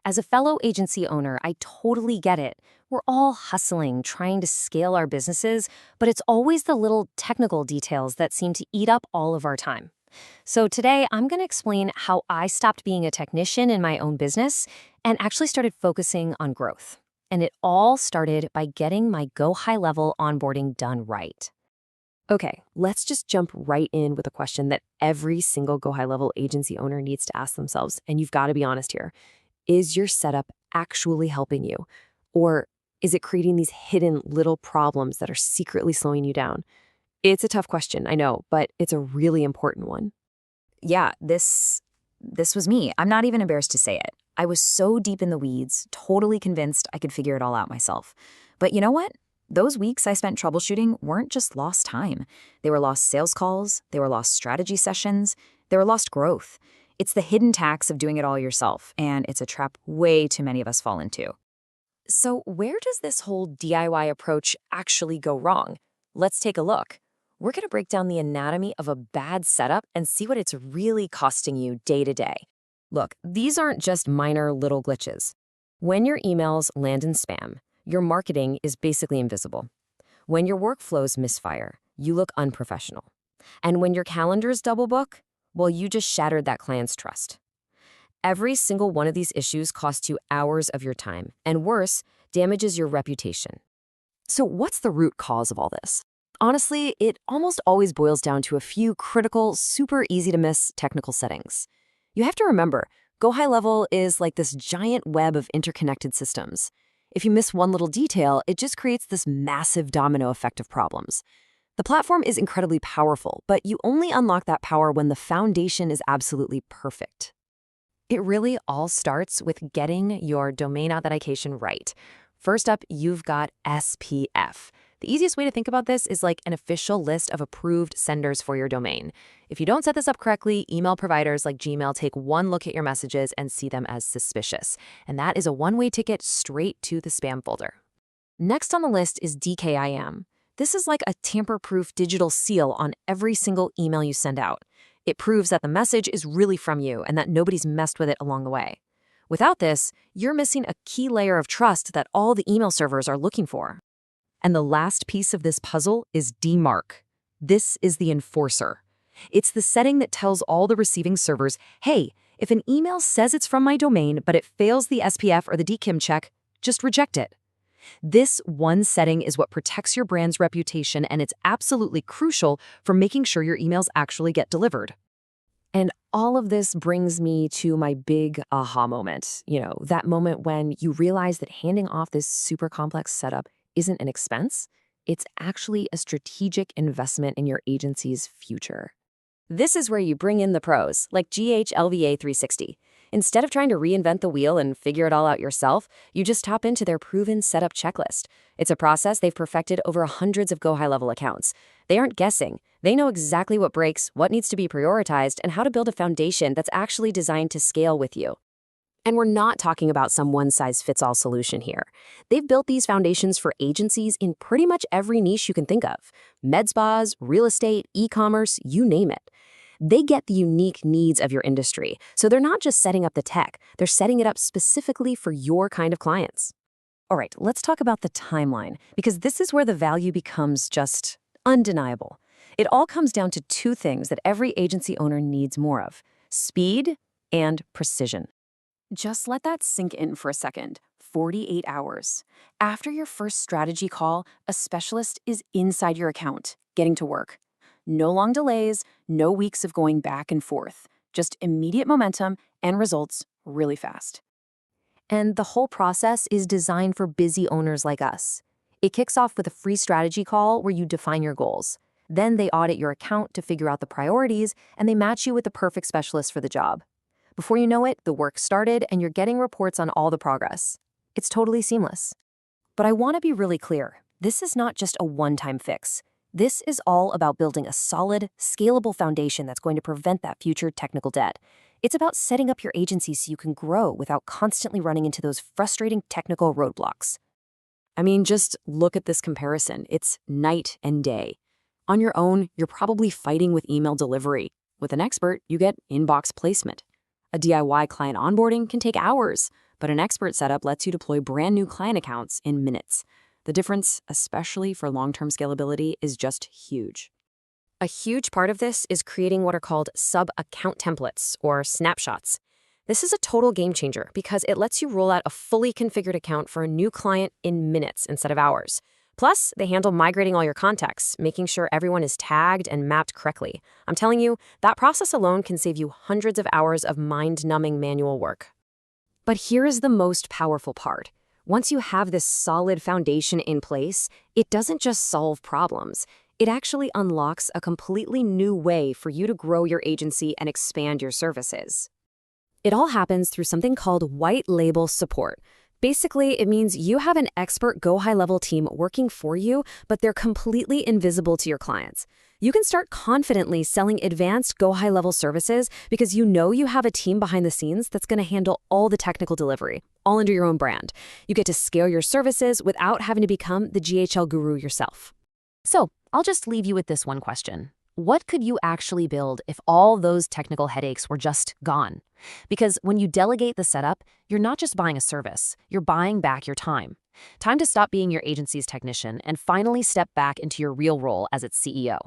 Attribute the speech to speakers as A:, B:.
A: As a fellow agency owner, I totally get it. We're all hustling, trying to scale our businesses, but it's always the little technical details that seem to eat up all of our time. So today, I'm going to explain how I stopped being a technician in my own business and actually started focusing on growth. And it all started by getting my GoHighLevel onboarding done right. Okay, let's just jump right in with a question that every single GoHighLevel agency owner needs to ask themselves, and you've got to be honest here. Is your setup actually helping you? Or is it creating these hidden little problems that are secretly slowing you down? It's a tough question, I know, but it's a really important one.
B: Yeah, this was me. I'm not even embarrassed to say it. I was so deep in the weeds, totally convinced I could figure it all out myself. But you know what? Those weeks I spent troubleshooting weren't just lost time. They were lost sales calls, they were lost strategy sessions, they were lost growth. It's the hidden tax of doing it all yourself, and it's a trap way too many of us fall into.
A: So where does this whole DIY approach actually go wrong? Let's take a look. We're going to break down the anatomy of a bad setup and see what it's really costing you day to day. Look, these aren't just minor little glitches. When your emails land in spam, your marketing is basically invisible. When your workflows misfire, you look unprofessional. And when your calendars double book, well, you just shattered that client's trust. Every single one of these issues costs you hours of your time, and worse, damages your reputation. So what's the root cause of all this? Honestly, it almost always boils down to a few critical, super easy to miss technical settings. You have to remember, GoHighLevel is like this giant web of interconnected systems. If you miss one little detail, it just creates this massive domino effect of problems. The platform is incredibly powerful, but you only unlock that power when the foundation is absolutely perfect. It really all starts with getting your domain authentication right. First up, you've got SPF. The easiest way to think about this is like an official list of approved senders for your domain. If you don't set this up correctly, email providers like Gmail take one look at your messages and see them as suspicious. And that is a one-way ticket straight to the spam folder. Next on the list is DKIM. This is like a tamper-proof digital seal on every single email you send out. It proves that the message is really from you and that nobody's messed with it along the way. Without this, you're missing a key layer of trust that all the email servers are looking for. And the last piece of this puzzle is DMARC. This is the enforcer. It's the setting that tells all the receiving servers, hey, if an email says it's from my domain, but it fails the SPF or the DKIM check, just reject it. This one setting is what protects your brand's reputation, and it's absolutely crucial for making sure your emails actually get delivered. And all of this brings me to my big aha moment. That moment when you realize that handing off this super complex setup isn't an expense, it's actually a strategic investment in your agency's future. This is where you bring in the pros, like GHLVA360. Instead of trying to reinvent the wheel and figure it all out yourself, you just tap into their proven setup checklist. It's a process they've perfected over hundreds of GoHighLevel accounts. They aren't guessing. They know exactly what breaks, what needs to be prioritized, and how to build a foundation that's actually designed to scale with you. And we're not talking about some one-size-fits-all solution here. They've built these foundations for agencies in pretty much every niche you can think of. Med spas, real estate, e-commerce, you name it. They get the unique needs of your industry, so they're not just setting up the tech, they're setting it up specifically for your kind of clients. All right, let's talk about the timeline, because this is where the value becomes just undeniable. It all comes down to two things that every agency owner needs more of: speed and precision. Just let that sink in for a second. 48 hours. After your first strategy call, a specialist is inside your account, getting to work. No long delays, no weeks of going back and forth. Just immediate momentum and results really fast. And the whole process is designed for busy owners like us. It kicks off with a free strategy call where you define your goals. Then they audit your account to figure out the priorities, and they match you with the perfect specialist for the job. Before you know it, the work started and you're getting reports on all the progress. It's totally seamless. But I want to be really clear. This is not just a one-time fix. This is all about building a solid, scalable foundation that's going to prevent that future technical debt. It's about setting up your agency so you can grow without constantly running into those frustrating technical roadblocks. I mean, just look at this comparison. It's night and day. On your own, you're probably fighting with email delivery. With an expert, you get inbox placement. A DIY client onboarding can take hours,
B: but an expert setup lets you deploy brand new client accounts in minutes. The difference, especially for long-term scalability, is just huge.
A: A huge part of this is creating what are called sub-account templates, or snapshots. This is a total game changer because it lets you roll out a fully configured account for a new client in minutes instead of hours. Plus, they handle migrating all your contacts, making sure everyone is tagged and mapped correctly. I'm telling you, that process alone can save you hundreds of hours of mind-numbing manual work. But here is the most powerful part. Once you have this solid foundation in place, it doesn't just solve problems. It actually unlocks a completely new way for you to grow your agency and expand your services. It all happens through something called white label support. Basically, it means you have an expert GoHighLevel team working for you, but they're completely invisible to your clients. You can start confidently selling advanced GoHighLevel services because you know you have a team behind the scenes that's going to handle all the technical delivery, all under your own brand. You get to scale your services without having to become the GHL guru yourself. So, I'll just leave you with this one question. What could you actually build if all those technical headaches were just gone? Because when you delegate the setup, you're not just buying a service, you're buying back your time. Time to stop being your agency's technician and finally step back into your real role as its CEO.